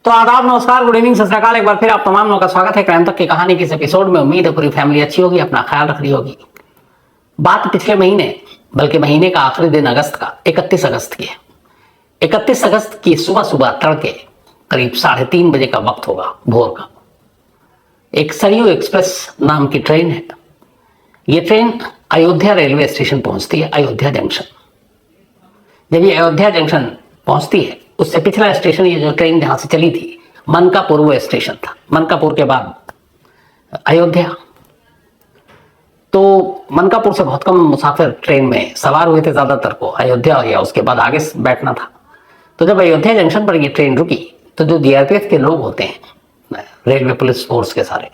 तो आदाब, नमस्कार, गुड इवनिंग, सत श्री अकाल। एक बार फिर आप तमाम लोगों का स्वागत है क्राइम तक की कहानी के इस एपिसोड में। उम्मीद है पूरी फैमिली अच्छी होगी, अपना ख्याल रख रही होगी। बात पिछले महीने बल्कि महीने का आखिरी दिन अगस्त का 31 अगस्त की है। 31 अगस्त की सुबह सुबह तड़के करीब 3:30 बजे का वक्त होगा, भोर का। एक सरयू एक्सप्रेस नाम की ट्रेन है। ये ट्रेन अयोध्या रेलवे स्टेशन पहुंचती है, अयोध्या जंक्शन। जब ये अयोध्या जंक्शन पहुंचती है, उससे पिछला स्टेशन, ये जो ट्रेन जहां से चली थी, मनकापुर वो स्टेशन था। मनकापुर के बाद अयोध्या। तो मनकापुर से बहुत कम मुसाफिर ट्रेन में सवार हुए थे, ज्यादातर को अयोध्या या उसके बाद आगे बैठना था। तो जब अयोध्या जंक्शन पर ये ट्रेन रुकी तो जो जीआरपीएफ के लोग होते हैं, रेलवे पुलिस फोर्स के सारे,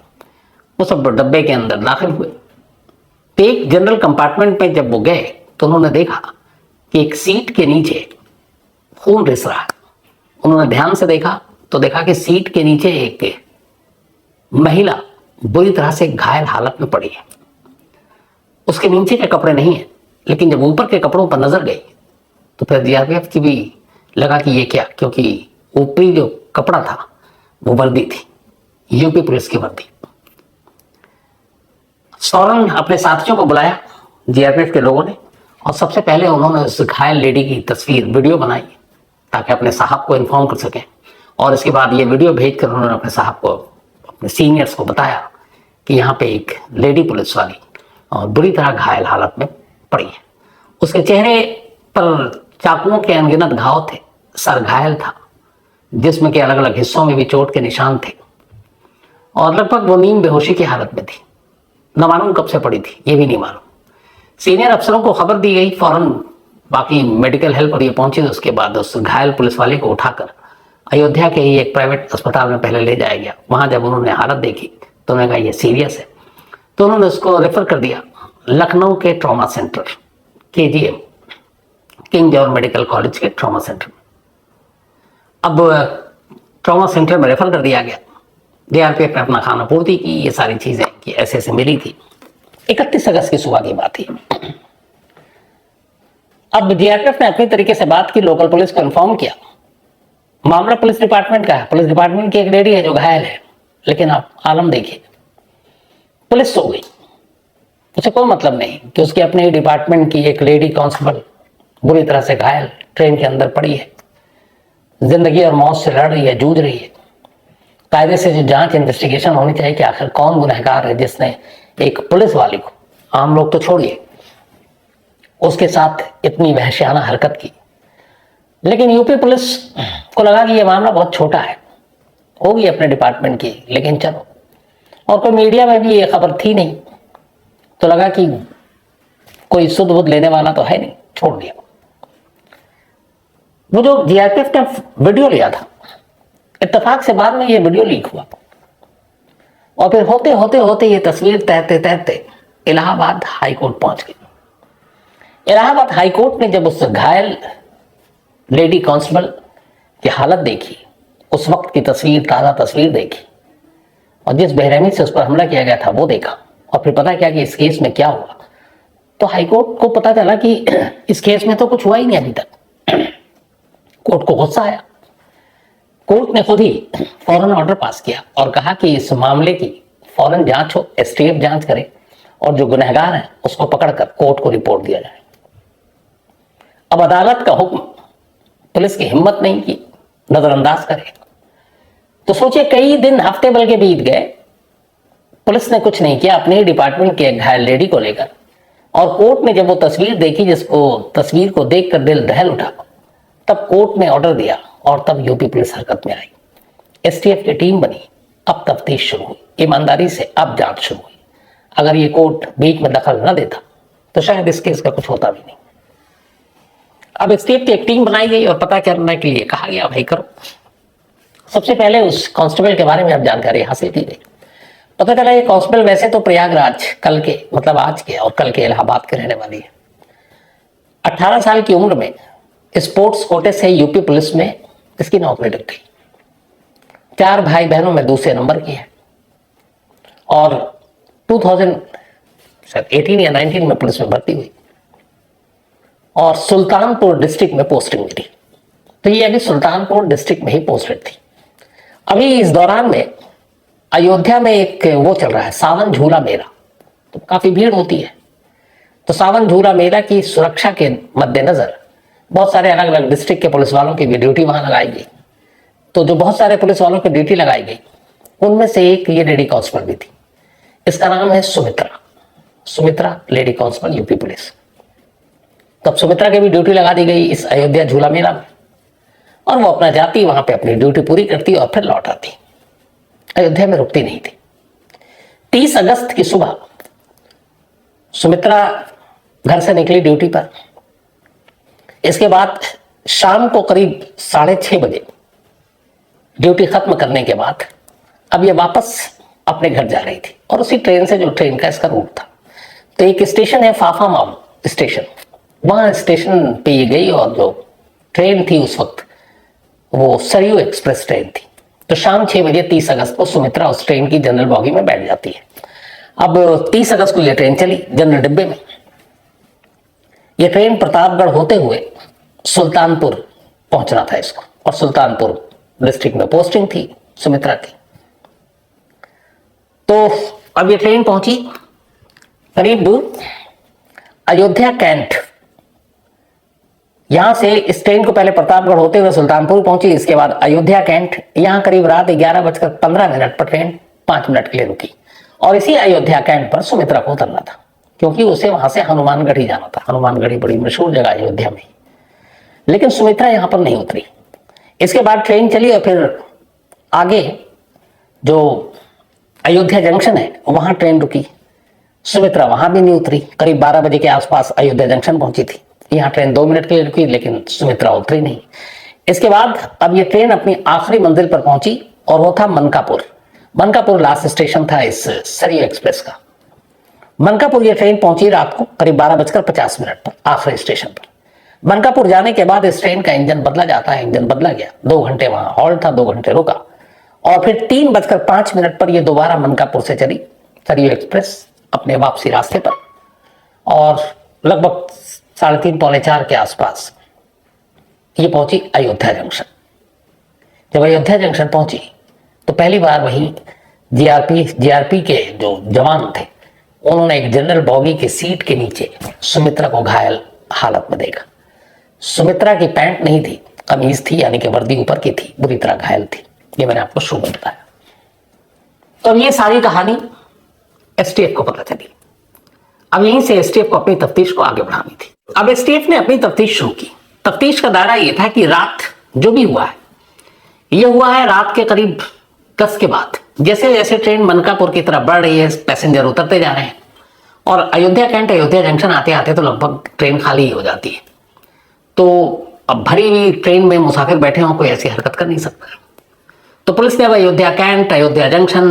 वो सब डब्बे के अंदर दाखिल हुए। तो एक जनरल कंपार्टमेंट में जब वो गए तो उन्होंने देखा कि एक सीट के नीचे खून रिस रहा है। उन्होंने ध्यान से देखा तो देखा कि सीट के नीचे एक महिला बुरी तरह से घायल हालत में पड़ी है। उसके नीचे के कपड़े नहीं है, लेकिन जब ऊपर के कपड़ों पर नजर गई तो फिर जीआरपीएफ की भी लगा कि ये क्या, क्योंकि ऊपरी जो कपड़ा था वो वर्दी थी, यूपी पुलिस की वर्दी। फौरन अपने साथियों को बुलाया जीआरपीएफ के लोगों ने, और सबसे पहले उन्होंने उस घायल लेडी की तस्वीर, वीडियो बनाई ताकि अपने साहब को इन्फॉर्म कर सकें। और इसके बाद ये वीडियो भेजकर उन्होंने अपने साहब को, अपने सीनियर्स को बताया कि यहाँ पे एक लेडी पुलिस वाली और बुरी तरह घायल हालत में पड़ी है। उसके चेहरे पर चाकुओं के अनगिनत घाव थे, सर घायल था, जिस्म के अलग अलग हिस्सों में भी चोट के निशान थे, और लगभग वो नींद बेहोशी की हालत में थी। न मालूम कब से पड़ी थी, ये भी नहीं मालूम। सीनियर अफसरों को खबर दी गई, फौरन बाकी मेडिकल हेल्प और ये पहुंची। तो उसके बाद उस घायल पुलिस वाले को उठाकर अयोध्या के ही एक प्राइवेट अस्पताल में पहले ले जाया गया। वहां जब उन्होंने हालत देखी तो उन्होंने कहा ये सीरियस है, तो उन्होंने उसको रेफर कर दिया लखनऊ के trauma centre, KGM, king George medical college के ट्रॉमा सेंटर। अब ट्रॉमा सेंटर में रेफर कर दिया गया। जीआरपीएफ ने अपना खाना पूर्ति की, ये सारी चीजें कि ऐसे ऐसे मिली थी। 31 अगस्त की सुबह की बात थी। अब जीआरपीएफ ने अपनी तरीके से बात की, लोकल पुलिस को इन्फॉर्म किया। मामला पुलिस डिपार्टमेंट का है। पुलिस डिपार्टमेंट की एक लेडी है जो घायल है, लेकिन आप आलम देखिए, पुलिस सो गई। उसे कोई मतलब नहीं कि उसकी अपने डिपार्टमेंट की एक लेडी कांस्टेबल बुरी तरह से घायल ट्रेन के अंदर पड़ी है, जिंदगी और मौत से लड़ रही है, जूझ रही है। कायदे से जो जांच इन्वेस्टिगेशन होनी चाहिए कि आखिर कौन गुनहगार है जिसने एक पुलिस वाली को, आम लोग तो छोड़िए, उसके साथ इतनी वहशियाना हरकत की। लेकिन यूपी पुलिस को लगा कि यह मामला बहुत छोटा है, होगी अपने डिपार्टमेंट की, लेकिन चलो, और कोई मीडिया में भी ये खबर थी नहीं, तो लगा कि कोई सुध बुध लेने वाला तो है नहीं, छोड़ दिया। वो जो जीआरपीएफ ने वीडियो लिया था, इत्तेफाक से बाद में ये वीडियो लीक हुआ, और फिर होते होते होते ये तस्वीर तैरते तैरते इलाहाबाद हाईकोर्ट पहुंच गई। इलाहाबाद हाईकोर्ट ने जब उस घायल लेडी कांस्टेबल की हालत देखी, उस वक्त की तस्वीर, ताजा तस्वीर देखी, और जिस बेरहमी से उस पर हमला किया गया था वो देखा, और फिर पता क्या कि इस केस में क्या हुआ, तो हाईकोर्ट को पता चला कि इस केस में तो कुछ हुआ ही नहीं अभी तक। कोर्ट को गुस्सा आया। कोर्ट ने खुद ही फौरन ऑर्डर पास किया और कहा कि इस मामले की फौरन जांच हो, STF जांच करे, और जो गुनहगार है उसको पकड़कर कोर्ट को रिपोर्ट दिया जाए। अब अदालत का हुक्म पुलिस की हिम्मत नहीं की नजरअंदाज करे, तो सोचिए कई दिन, हफ्ते बल्कि बीत गए, पुलिस ने कुछ नहीं किया अपने डिपार्टमेंट के घायल लेडी को लेकर। और कोर्ट ने जब वो तस्वीर देखी, जिसको तस्वीर को देखकर दिल दहल उठा, तब कोर्ट ने ऑर्डर दिया, और तब यूपी पुलिस हरकत में आई। STF की टीम बनी, अब तफ्तीश शुरू हुई, ईमानदारी से अब जांच शुरू हुई। अगर ये कोर्ट बीच में दखल न देता तो शायद इस केस का कुछ होता भी नहीं। अब STF की एक टीम बनाई गई और पता करने के लिए कहा गया, भाई करो। सबसे पहले उस कांस्टेबल के बारे में अब जानकारी हासिल की गई। पता चला ये कांस्टेबल वैसे तो प्रयागराज, कल के मतलब आज के और कल के इलाहाबाद के रहने वाली है। 18 साल की उम्र में स्पोर्ट्स कोटे से यूपी पुलिस में इसकी नौकरी लग गई। 4 भाई बहनों में दूसरे नंबर की है, और 2018 या 19 में पुलिस में भर्ती हुई, और सुल्तानपुर डिस्ट्रिक्ट में पोस्टिंग मिली। तो ये अभी सुल्तानपुर डिस्ट्रिक्ट में ही पोस्टेड थी। अभी इस दौरान में अयोध्या में एक वो चल रहा है, सावन झूला मेला, तो काफी भीड़ होती है। तो सावन झूला मेला की सुरक्षा के मद्देनजर बहुत सारे अलग अलग डिस्ट्रिक्ट के पुलिस वालों की भी ड्यूटी वहां लगाई गई। तो जो बहुत सारे पुलिस वालों की ड्यूटी लगाई गई, उनमें से एक ये लेडी कांस्टेबल भी थी। इसका नाम है Sumitra, Sumitra lady constable, UP police. तब सुमित्रा की भी ड्यूटी लगा दी गई इस अयोध्या झूला मेला में, और वो अपना जाती, वहां पे अपनी ड्यूटी पूरी करती और फिर लौट आती। अयोध्या में रुकती नहीं थी। 30 अगस्त की सुबह सुमित्रा घर से निकली ड्यूटी पर। इसके बाद शाम को करीब 6:30 बजे ड्यूटी खत्म करने के बाद अब ये वापस अपने घर जा रही थी, और उसी ट्रेन से, जो ट्रेन का इसका रूट था, तो एक स्टेशन है फाफामाऊ स्टेशन, वहां स्टेशन पे ये गई, और जो ट्रेन थी उस वक्त वो सरयू एक्सप्रेस ट्रेन थी। तो शाम 6 बजे 30 अगस्त को सुमित्रा उस ट्रेन की जनरल बॉगी में बैठ जाती है। अब 30 अगस्त को यह ट्रेन चली जनरल डिब्बे में। यह ट्रेन प्रतापगढ़ होते हुए सुल्तानपुर पहुंचना था इसको, और सुल्तानपुर डिस्ट्रिक्ट में पोस्टिंग थी सुमित्रा की। तो अब ये ट्रेन पहुंची करीब अयोध्या कैंट। यहां से इस ट्रेन को पहले प्रतापगढ़ होते हुए सुल्तानपुर पहुंची, इसके बाद अयोध्या कैंट। यहां करीब रात 11:15 पर ट्रेन 5 मिनट के लिए रुकी, और इसी अयोध्या कैंट पर सुमित्रा को उतरना था, क्योंकि उसे वहां से हनुमानगढ़ ही जाना था। हनुमानगढ़ी बड़ी मशहूर जगह अयोध्या में। लेकिन सुमित्रा यहां पर नहीं उतरी। इसके बाद ट्रेन चली, और फिर आगे जो अयोध्या जंक्शन है वहां ट्रेन रुकी। सुमित्रा वहां भी नहीं उतरी। करीब 12 बजे के आसपास अयोध्या जंक्शन पहुंची थी। यहाँ ट्रेन 2 मिनट के लिए रुकी, लेकिन सुमित्रा उतरी नहीं। इसके बाद अब ये ट्रेन अपनी आखिरी मंजिल पर पहुंची, और वो था मनकापुर। मनकापुर लास्ट स्टेशन था इस सरयू एक्सप्रेस का। मनकापुर ये ट्रेन पहुंची रात को करीब 12:50 पर, आखिरी स्टेशन पर। मनकापुर जाने के बाद इस ट्रेन का इंजन बदला जाता है। इंजन बदला गया, 2 घंटे वहां हॉल्ट था, 2 घंटे रुका, और फिर 3:05 पर यह दोबारा मनकापुर से चली सरयू एक्सप्रेस अपने वापसी रास्ते पर, और लगभग 3:30 पौने 4 के आसपास ये पहुंची अयोध्या जंक्शन। जब अयोध्या जंक्शन पहुंची तो पहली बार वही जीआरपी के जो जवान थे, उन्होंने एक जनरल बॉगी के सीट के नीचे सुमित्रा को घायल हालत में देखा। सुमित्रा की पैंट नहीं थी, कमीज थी, यानी कि वर्दी ऊपर की थी, बुरी तरह घायल थी। ये मैंने आपको शुरू में बताया। तो ये सारी कहानी एसटीएफ को पता चली। अब यहीं से एसटीएफ को अपनी तफ्तीश को आगे बढ़ानी थी। अब एसटीएफ ने अपनी तफ्तीश शुरू की। तफ्तीश का दायरा यह था कि रात जो भी हुआ है, यह हुआ है रात के करीब 10 के बाद। जैसे जैसे ट्रेन मनकापुर की तरफ बढ़ रही है, पैसेंजर उतरते जा रहे हैं, और अयोध्या कैंट अयोध्या जंक्शन आते आते तो लगभग ट्रेन खाली ही हो जाती है। तो अब भरी हुई ट्रेन में मुसाफिर बैठे हों, कोई ऐसी हरकत कर नहीं सकता। तो पुलिस ने अब अयोध्या कैंट, अयोध्या जंक्शन,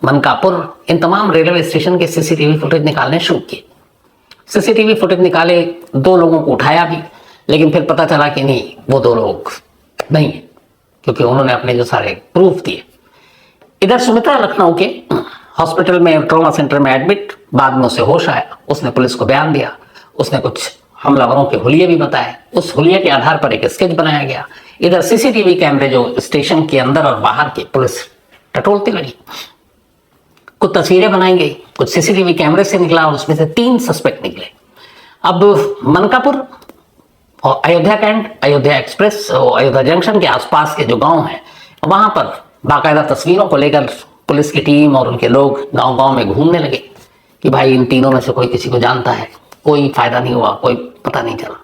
मनकापुर, इन तमाम रेलवे स्टेशन के सीसीटीवी फुटेज निकालने शुरू किए। सीसीटीवी फुटेज निकाले, 2 लोगों को उठाया भी, लेकिन फिर पता चला कि नहीं, वो 2 लोग नहीं, क्योंकि उन्होंने अपने जो सारे प्रूफ दिए। इधर सुमित्रा लखनऊ के हॉस्पिटल में, ट्रॉमा सेंटर में एडमिट, बाद में उसे होश आया, उसने पुलिस को बयान दिया, उसने कुछ हमलावरों के हुलिये भी बताए। उस हुलिये के आधार पर एक स्केच बनाया गया। इधर सीसीटीवी कैमरे जो स्टेशन के अंदर और बाहर के पुलिस टटोलती लगी। कुछ तस्वीरें बनाई गई, कुछ सीसीटीवी कैमरे से निकला, और उसमें से 3 सस्पेक्ट निकले। अब मनकापुर और अयोध्या कैंट, अयोध्या एक्सप्रेस और अयोध्या जंक्शन के आसपास के जो गांव हैं, वहां पर बाकायदा तस्वीरों को लेकर पुलिस की टीम और उनके लोग गांव-गांव में घूमने लगे कि भाई इन तीनों में से कोई किसी को जानता है। कोई फायदा नहीं हुआ, कोई पता नहीं चला।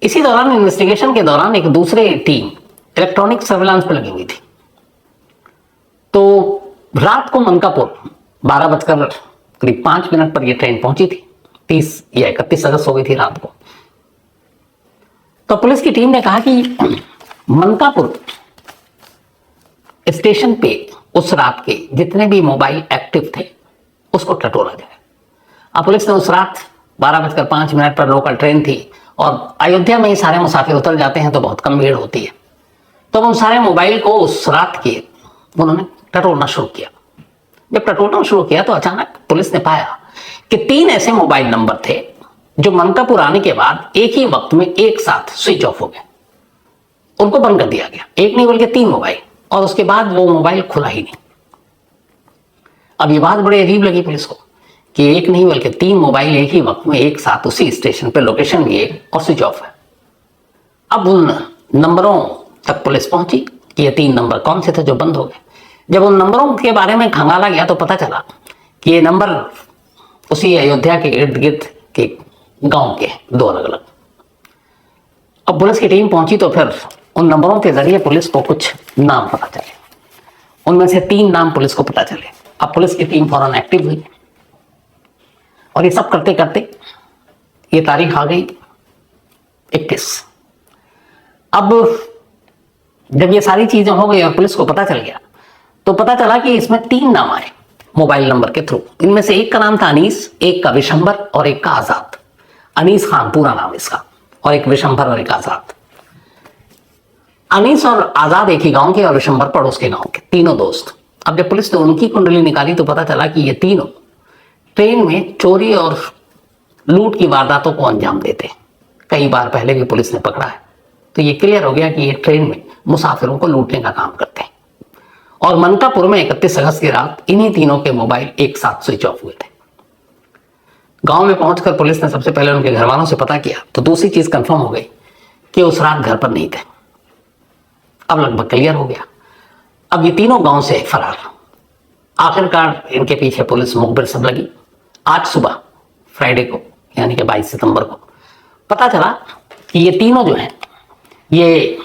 इसी दौरान इन्वेस्टिगेशन के दौरान एक दूसरे टीम इलेक्ट्रॉनिक सर्विलांस पे लगी हुई थी। तो रात को मनकापुर 12:05 पर यह ट्रेन पहुंची थी। 30 या 31 अगस्त हो गई थी रात को। तो पुलिस की टीम ने कहा कि मनकापुर स्टेशन पे उस रात के जितने भी मोबाइल एक्टिव थे उसको टटोला जाए। अब पुलिस ने उस रात 12:05 पर लोकल ट्रेन थी, और अयोध्या में ही सारे मुसाफिर उतर जाते हैं तो बहुत कम भीड़ होती है। तो उन सारे मोबाइल को उस रात के उन्होंने टटोलना शुरू किया। जब टटोलना शुरू किया तो अचानक पुलिस ने पाया कि 3 ऐसे मोबाइल नंबर थे जो मनकापुर आने के बाद एक ही वक्त में एक साथ स्विच ऑफ हो गए। उनको बंद कर दिया गया। एक नहीं बल्कि 3 मोबाइल। और उसके बाद वो मोबाइल खुला ही नहीं। अब ये बात बड़ी अजीब लगी पुलिस को कि एक नहीं बल्कि 3 मोबाइल एक ही वक्त में एक साथ उसी स्टेशन पे, लोकेशन भी एक और स्विच ऑफ है। अब उन नंबरों तक पुलिस पहुंची कि ये 3 नंबर कौन से थे जो बंद हो गए। जब उन नंबरों के बारे में खंगाला गया तो पता चला कि ये नंबर उसी अयोध्या के इर्द गिर्द के गांव के 2 अलग अलग। अब पुलिस की टीम पहुंची तो फिर उन नंबरों के जरिए पुलिस को कुछ नाम पता चले। उनमें से 3 नाम पुलिस को पता चले। अब पुलिस की टीम फौरन एक्टिव हुई और ये सब करते करते ये तारीख आ गई 21। अब जब ये सारी चीजें हो गई और पुलिस को पता चल गया तो पता चला कि इसमें 3 नाम आए मोबाइल नंबर के थ्रू। इनमें से एक का नाम था अनीस, एक का विशंबर और एक का आजाद। अनीस खान पूरा नाम इसका, और एक विशंबर और एक आजाद। अनीस और आजाद एक ही गांव के और विशंबर पड़ोस के गांव के, तीनों दोस्त। अब जब पुलिस ने उनकी कुंडली निकाली तो पता चला कि ये तीनों ट्रेन में चोरी और लूट की वारदातों को अंजाम देते। कई बार पहले भी पुलिस ने पकड़ा है। तो ये क्लियर हो गया कि ये ट्रेन में मुसाफिरों को लूटने का काम करते हैं। और मनकापुर में 31 अगस्त की रात इन्हीं तीनों के मोबाइल एक साथ स्विच ऑफ हुए थे। गांव में पहुंचकर पुलिस ने सबसे पहले उनके घर वालों से पता किया तो दूसरी चीज कंफर्म हो गई कि उस रात घर पर नहीं थे। अब लगभग क्लियर हो गया। अब ये तीनों गांव से फरार। आखिरकार इनके पीछे पुलिस मुखबिर सब लगी। आज सुबह फ्राइडे को यानी कि 22 सितंबर को पता चला कि ये तीनों जो हैं ये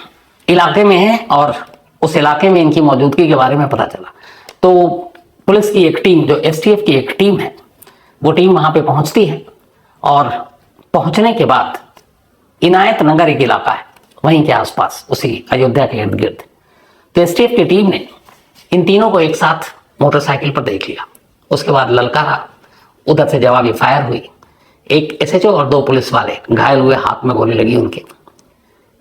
इलाके में हैं और उस इलाके में इनकी मौजूदगी के बारे में पता चला। तो पुलिस की एक टीम, जो एसटीएफ की एक टीम है, वो टीम वहां पे पहुंचती है और पहुंचने के बाद इनायत नगर एक इलाका है वहीं के आसपास, उसी अयोध्या के इर्द गिर्द। तो एसटीएफ की टीम ने इन तीनों को एक साथ मोटरसाइकिल पर देख लिया। उसके बाद ललकारा, उधर से जवाबी फायर हुई। एक एसएचओ और 2 पुलिस वाले घायल हुए, हाथ में गोली लगी उनके।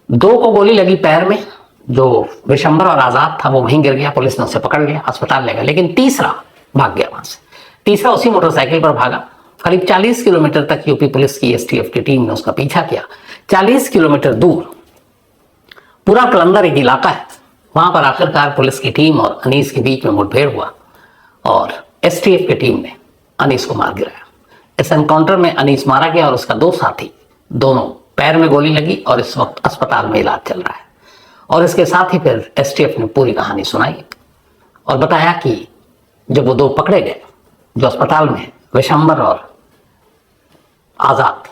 2 को गोली लगी पैर में। जो विशंबर और आजाद था वो वहीं गिर गया, पुलिस ने उसे पकड़ लिया, अस्पताल ले गया। लेकिन तीसरा भाग गया वहां से। तीसरा उसी मोटरसाइकिल पर भागा। करीब 40 किलोमीटर तक यूपी पुलिस की एसटीएफ की टीम ने उसका पीछा किया। 40 किलोमीटर दूर पूरा कलंदर एक इलाका है, वहां पर आखिरकार पुलिस की टीम और अनीस के बीच में मुठभेड़ हुआ और एसटीएफ की टीम ने अनीस को मार गिराया। इस एनकाउंटर में अनीस मारा गया और उसका 2 साथी, दोनों पैर में गोली लगी और इस वक्त अस्पताल में इलाज चल रहा है। और इसके साथ ही फिर एसटीएफ ने पूरी कहानी सुनाई और बताया कि जब वो 2 पकड़े गए जो अस्पताल में, विशंबर और आजाद,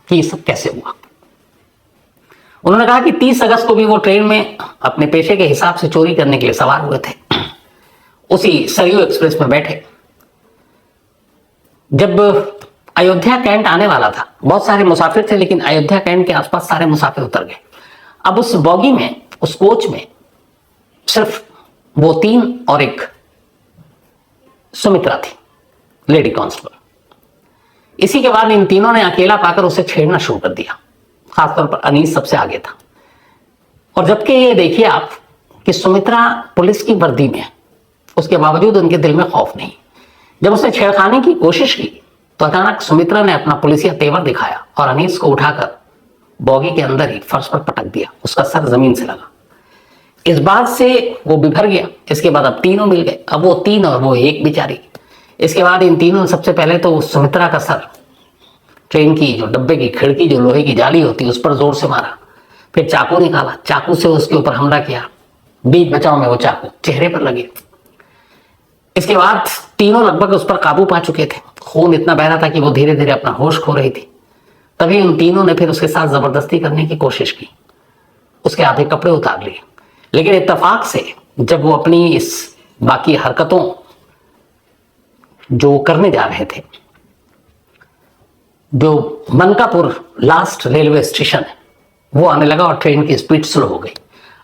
कि ये सब कैसे हुआ। उन्होंने कहा कि 30 अगस्त को भी वो ट्रेन में अपने पेशे के हिसाब से चोरी करने के लिए सवार हुए थे। उसी सरयू एक्सप्रेस में बैठे। जब अयोध्या कैंट आने वाला था, बहुत सारे मुसाफिर थे, लेकिन अयोध्या कैंट के आसपास सारे मुसाफिर उतर गए। अब उस बॉगी में, उस कोच में सिर्फ वो 3 और एक सुमित्रा थी, लेडी कांस्टेबल। इसी के बाद इन तीनों ने अकेला पाकर उसे छेड़ना शुरू कर दिया। खासतौर पर अनीस सबसे आगे था। और जबकि ये देखिए आप कि सुमित्रा पुलिस की वर्दी में है, उसके बावजूद उनके दिल में खौफ नहीं। जब उसने छेड़खानी की कोशिश की तो अचानक सुमित्रा ने अपना पुलिसिया तेवर दिखाया और अनीस को उठाकर बॉगी के अंदर ही फर्श पर पटक दिया। उसका सर जमीन से लगा। इस बात से वो बिभर गया। इसके बाद अब तीनों मिल गए, अब वो 3 और वो 1 बेचारी। इसके बाद इन तीनों ने सबसे पहले तो सुमित्रा का सर, ट्रेन की जो डब्बे की खिड़की, जो लोहे की जाली होती है, उस पर जोर से मारा। फिर चाकू निकाला, चाकू से उसके ऊपर हमला किया। बीच बचाव में वो चाकू चेहरे पर लगे। इसके बाद तीनों लगभग उस पर काबू पा चुके थे। खून इतना बह रहा था कि वो धीरे धीरे अपना होश खो रही थी। तभी उन तीनों ने फिर उसके साथ जबरदस्ती करने की कोशिश की। उसके आधे कपड़े उतार लिए। लेकिन इत्तेफाक से जब वो अपनी इस बाकी हरकतों जो करने जा रहे थे, जो मनकापुर लास्ट रेलवे स्टेशन है वो आने लगा और ट्रेन की स्पीड स्लो हो गई।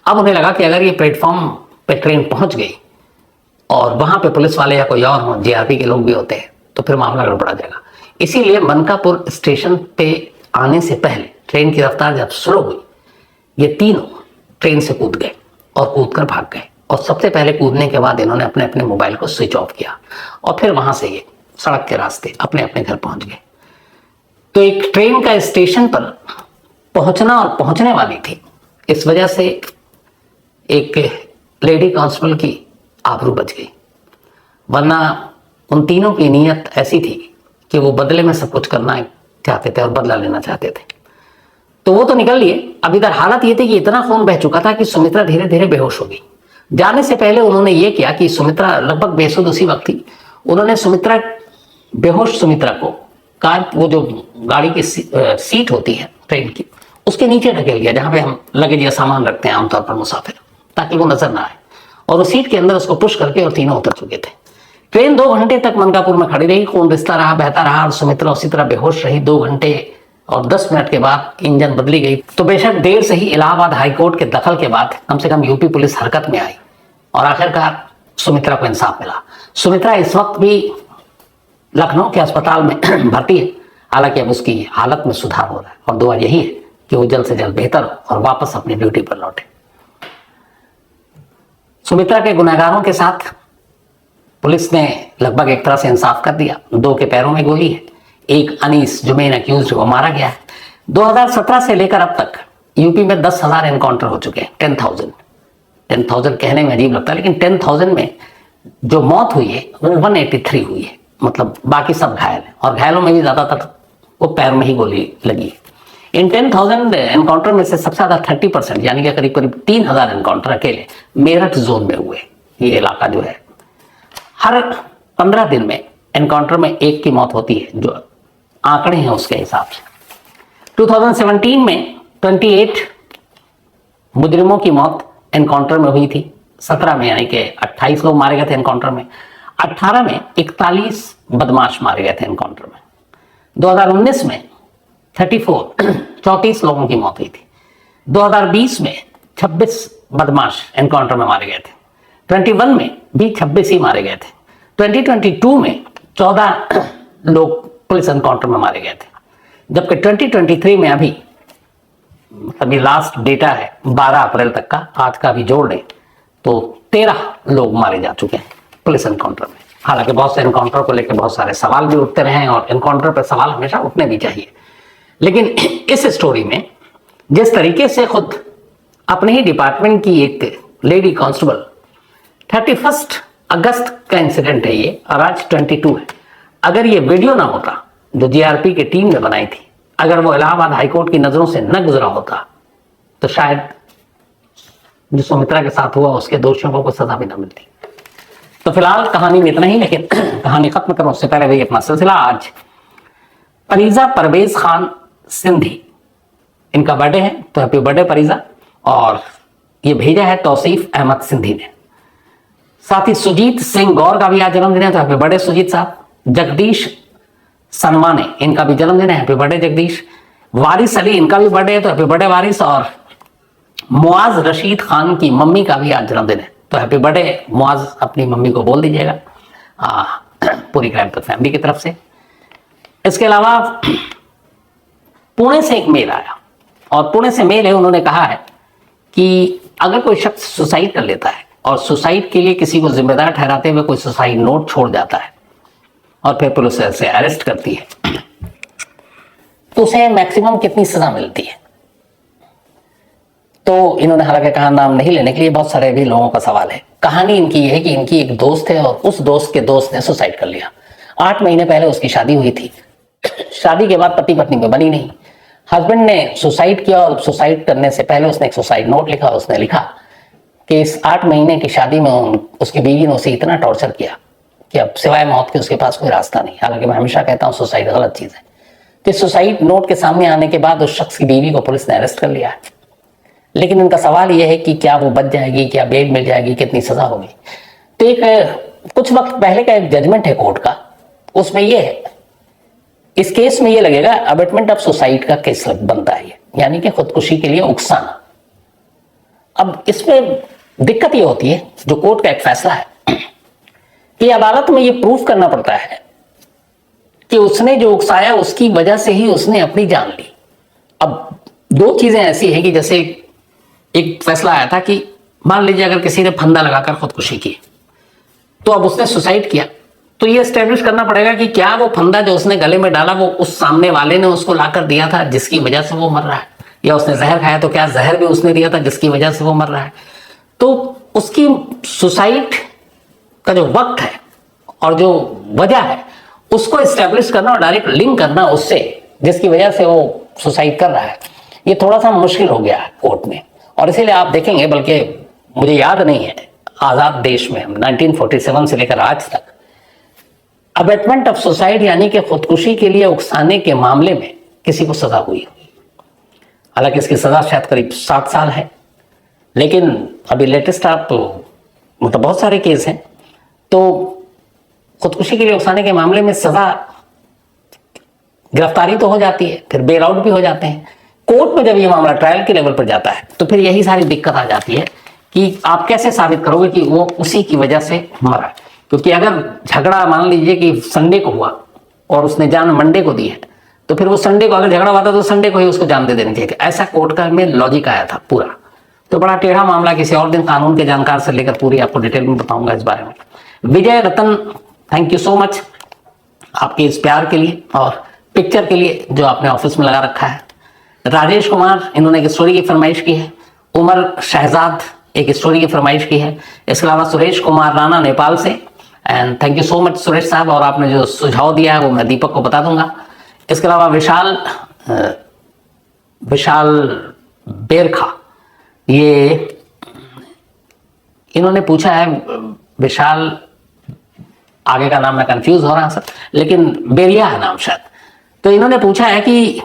अब उन्हें लगा कि अगर ये प्लेटफॉर्म पे ट्रेन पहुंच गई और वहां पे पुलिस वाले या कोई और हो, जीआरपी के लोग भी होते हैं, तो फिर मामला गड़बड़ा जाएगा। इसीलिए मनकापुर स्टेशन पे आने से पहले ट्रेन की रफ्तार जब स्लो हुई, ये तीनों ट्रेन से कूद गए और कूद कर भाग गए। और सबसे पहले कूदने के बाद इन्होंने अपने अपने मोबाइल को स्विच ऑफ किया और फिर वहां से ये सड़क के रास्ते अपने अपने घर पहुंच गए। तो एक ट्रेन का स्टेशन पर पहुंचना और पहुंचने वाली थी, इस वजह से एक लेडी कांस्टेबल की आबरू बच गई, वरना उन तीनों की नीयत ऐसी थी कि वो बदले में सब कुछ करना चाहते थे और बदला लेना चाहते थे। तो वो तो निकल लिए। अब इधर हालत ये थी कि इतना खून बह चुका था कि सुमित्रा धीरे धीरे बेहोश हो गई। जाने से पहले उन्होंने ये किया कि सुमित्रा लगभग बेसुध उसी वक्त थी, उन्होंने बेहोश सुमित्रा को कार, वो जो गाड़ी की सीट होती है ट्रेन की, उसके नीचे ढकेल दिया, जहां पे हम लगेज या सामान रखते हैं आमतौर पर मुसाफिर, ताकि वो नजर ना आए, और उस सीट के अंदर उसको पुश करके और तीनों उतर चुके थे। ट्रेन 2 घंटे तक मनकापुर में खड़ी रही, खून रिसता रहा, बहता रहा, और सुमित्रा उसी तरह बेहोश रही। 2 घंटे और 10 मिनट के बाद इंजन बदली गई। तो बेशक देर से ही इलाहाबाद हाईकोर्ट के दखल के बाद कम से कम यूपी पुलिस हरकत में आई और आखिरकार सुमित्रा को इंसाफ मिला। सुमित्रा इस वक्त भी लखनऊ के अस्पताल में भर्ती है, हालांकि अब उसकी हालत में सुधार हो रहा है, और दुआ यही है कि वो जल्द से जल्द बेहतर हो और वापस अपनी ड्यूटी पर लौटे। सुमित्रा के गुनहगारों के साथ पुलिस ने लगभग एक तरह से इंसाफ कर दिया। 2 के पैरों में गोली है, एक अनीस जो मेन अक्यूज्ड वो मारा गया है। 2017 से लेकर अब तक यूपी में 10,000 एनकाउंटर हो चुके हैं। 10,000 कहने में अजीब लगता है, लेकिन 10,000 में जो मौत हुई है वो 183 हुई है, मतलब बाकी सब घायल है, और घायलों में भी ज्यादातर वो पैर में ही गोली लगी है। इन 10,000 एनकाउंटर में से सबसे ज्यादा 30% यानी कि करीब करीब 3,000 एनकाउंटर अकेले मेरठ जोन में हुए। ये इलाका जो है हर 15 दिन में एनकाउंटर में एक की मौत होती है, जो आंकड़े हैं उसके हिसाब से। 2017 में 28 मुजरिमों की मौत एनकाउंटर में हुई थी। 17 में यानी कि 28 लोग मारे गए थे एनकाउंटर में। 18 में 41 बदमाश मारे गए थे एनकाउंटर में। 2019 में 34 लोगों की मौत हुई थी। 2020 में 26 बदमाश एनकाउंटर में मारे गए थे। 21 में भी 26 ही मारे गए थे। 2022 में 14 लोग पुलिस एनकाउंटर में मारे गए थे, जबकि 2023 में अभी लास्ट डेटा है 12 अप्रैल तक का, आज का भी जोड़ लें तो 13 लोग मारे जा चुके हैं पुलिस एनकाउंटर में। हालांकि बहुत से एनकाउंटर को लेकर बहुत सारे सवाल भी उठते रहे हैं, और एनकाउंटर पर सवाल हमेशा उठने भी चाहिए, लेकिन इस स्टोरी में जिस तरीके से खुद अपने ही डिपार्टमेंट की एक लेडी कांस्टेबल, 31 अगस्त का इंसिडेंट है ये, और आज 22 है। अगर ये वीडियो ना होता जो जीआरपी की टीम ने बनाई थी, अगर वो इलाहाबाद हाईकोर्ट की नजरों से न गुजरा होता, तो शायद जो सुमित्रा के साथ हुआ उसके दोषियों को कोई सजा भी न मिलती। तो फिलहाल कहानी में इतना ही, लेकिन कहानी खत्म करूं उससे पहले भी अपना सिलसिला। आज परीजा परवेज खान सिंधी, इनका बर्थडे है, तो हैप्पी बर्थडे परीजा। और ये भेजा है तौसीफ अहमद सिंधी ने। साथ ही सुजीत सिंह गौर का भी आज जन्मदिन है, तो हैप्पी बर्थडे सुजीत साहब। जगदीश सनमाने, इनका भी जन्मदिन है, हैप्पी बर्थडे जगदीश। वारिस अली, इनका भी बर्थडे है, तो हैप्पी बर्थडे वारिस। और मुआज रशीद खान की मम्मी का भी आज जन्मदिन है, तो हैप्पी बर्थडे मुआज, अपनी मम्मी को बोल दीजिएगा पूरी क्राइम पेट्रोल फैमिली की तरफ से। इसके अलावा पुणे से एक मेल आया, और पुणे से मेल है, उन्होंने कहा है कि अगर कोई शख्स सुसाइड कर लेता है और सुसाइड के लिए किसी को जिम्मेदार ठहराते हुए कोई सुसाइड नोट छोड़ जाता है और फिर पुलिस उसे अरेस्ट करती है, तो उसे मैक्सिमम कितनी सजा मिलती है। तो इन्होंने हालांकि कहा नाम नहीं लेने के लिए, बहुत सारे भी लोगों का सवाल है। कहानी इनकी ये है कि इनकी एक दोस्त है, और उस दोस्त के दोस्त ने सुसाइड कर लिया। 8 महीने पहले उसकी शादी हुई थी। शादी के बाद पति पत्नी में बनी नहीं। हस्बैंड ने सुसाइड किया, और सुसाइड करने से पहले उसने एक सुसाइड नोट लिखा। उसने लिखा कि इस 8 महीने की शादी में उसकी बीवी ने उसे इतना टॉर्चर किया कि अब सिवाय मौत के उसके पास कोई रास्ता नहीं। हालांकि मैं हमेशा कहता हूँ सुसाइड गलत चीज है। तो सुसाइड नोट के सामने आने के बाद उस शख्स की बीवी को पुलिस ने अरेस्ट कर लिया है, लेकिन इनका सवाल यह है कि क्या वो बच जाएगी, क्या बेल मिल जाएगी, कितनी सजा होगी। तो एक कुछ वक्त पहले का एक जजमेंट है कोर्ट का, उसमें यह है, इस केस में ये लगेगा अबेटमेंट ऑफ सुसाइड का केस बनता है, यानी कि खुदकुशी के लिए उकसाना। अब इसमें दिक्कत ये होती है, जो कोर्ट का एक फैसला है कि अदालत में ये प्रूफ करना पड़ता है कि उसने जो उकसाया उसकी वजह से ही उसने अपनी जान ली। अब 2 चीजें ऐसी हैं कि जैसे एक फैसला आया था कि मान लीजिए अगर किसी ने फंदा लगाकर खुदकुशी की, तो अब उसने सुसाइड किया, तो ये एस्टेब्लिश करना पड़ेगा कि क्या वो फंदा जो उसने गले में डाला वो उस सामने वाले ने उसको लाकर दिया था जिसकी वजह से वो मर रहा है, या उसने जहर खाया तो क्या जहर भी उसने दिया था जिसकी वजह से वो मर रहा है। तो उसकी सुसाइड का जो वक्त है और जो वजह है उसको एस्टेब्लिश करना और डायरेक्ट लिंक करना उससे जिसकी वजह से वो सुसाइड कर रहा है, ये थोड़ा सा मुश्किल हो गया है कोर्ट में। और इसीलिए आप देखेंगे, बल्कि मुझे याद नहीं है, आजाद देश में 1947 से लेकर आज तक अबेटमेंट ऑफ सुसाइड यानी कि खुदकुशी के लिए उकसाने के मामले में किसी को सजा हुई। हालांकि इसकी सजा शायद करीब 7 साल है, लेकिन अभी लेटेस्ट आप मतलब बहुत सारे केस हैं, तो खुदकुशी के लिए उकसाने के मामले में सजा, गिरफ्तारी तो हो जाती है, फिर बेल आउट भी हो जाते हैं। कोर्ट में जब ये मामला ट्रायल के लेवल पर जाता है तो फिर यही सारी दिक्कत आ जाती है कि आप कैसे साबित करोगे कि वो उसी की वजह से मरा। क्योंकि अगर झगड़ा मान लीजिए कि संडे को हुआ और उसने जान मंडे को दी है, तो फिर वो संडे को अगर झगड़ा हुआ था तो संडे को ही उसको जान दे देनी चाहिए। ऐसा कोर्ट का में लॉजिक आया था पूरा। तो बड़ा टेढ़ा मामला, किसी और दिन कानून के जानकार से लेकर पूरी आपको डिटेल में बताऊंगा इस बारे में। विजय रतन, थैंक यू सो मच आपके इस प्यार के लिए और पिक्चर के लिए जो आपने ऑफिस में लगा रखा है। राजेश कुमार, इन्होंने एक स्टोरी की फरमाइश की है। उमर शहजाद एक स्टोरी की फरमाइश की है। इसके अलावा सुरेश कुमार राणा नेपाल से, and thank you so much Suresh साहब, और आपने जो सुझाव दिया है वो मैं दीपक को बता दूंगा। इसके अलावा विशाल बेरखा, ये इन्होंने पूछा है, विशाल आगे का नाम मैं कंफ्यूज हो रहा हूं सर, लेकिन बेरिया है नाम शायद। तो इन्होंने पूछा है कि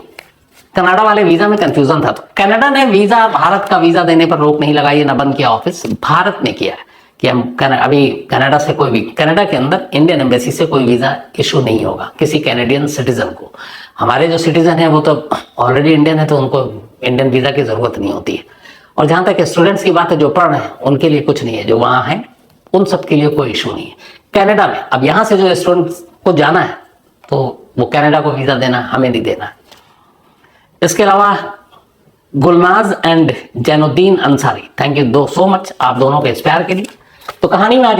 कनाडा वाले वीजा में कंफ्यूजन था, तो कनाडा ने वीजा, भारत का वीजा देने पर रोक नहीं लगाई, ना बंद किया ऑफिस। भारत ने किया है कि हम अभी कनाडा से कोई भी, कनाडा के अंदर इंडियन एम्बेसी से कोई वीजा इशू नहीं होगा किसी कैनेडियन सिटीजन को। हमारे जो सिटीजन है वो तो ऑलरेडी इंडियन है, तो उनको इंडियन वीजा की जरूरत नहीं होती है। और जहां तक स्टूडेंट्स की बात है, जो पढ़ रहे हैं उनके लिए कुछ नहीं है, जो वहां है उन सब के लिए कोई इशू नहीं है। कनाडा में अब यहां से जो स्टूडेंट्स को जाना है तो वो कनाडा को वीजा देना, हमें नहीं देना है। इसके अलावा Gulnaz and Zainuddin Ansari, thank you so much आप दोनों के इस प्यार के लिए। तो कहानी में आज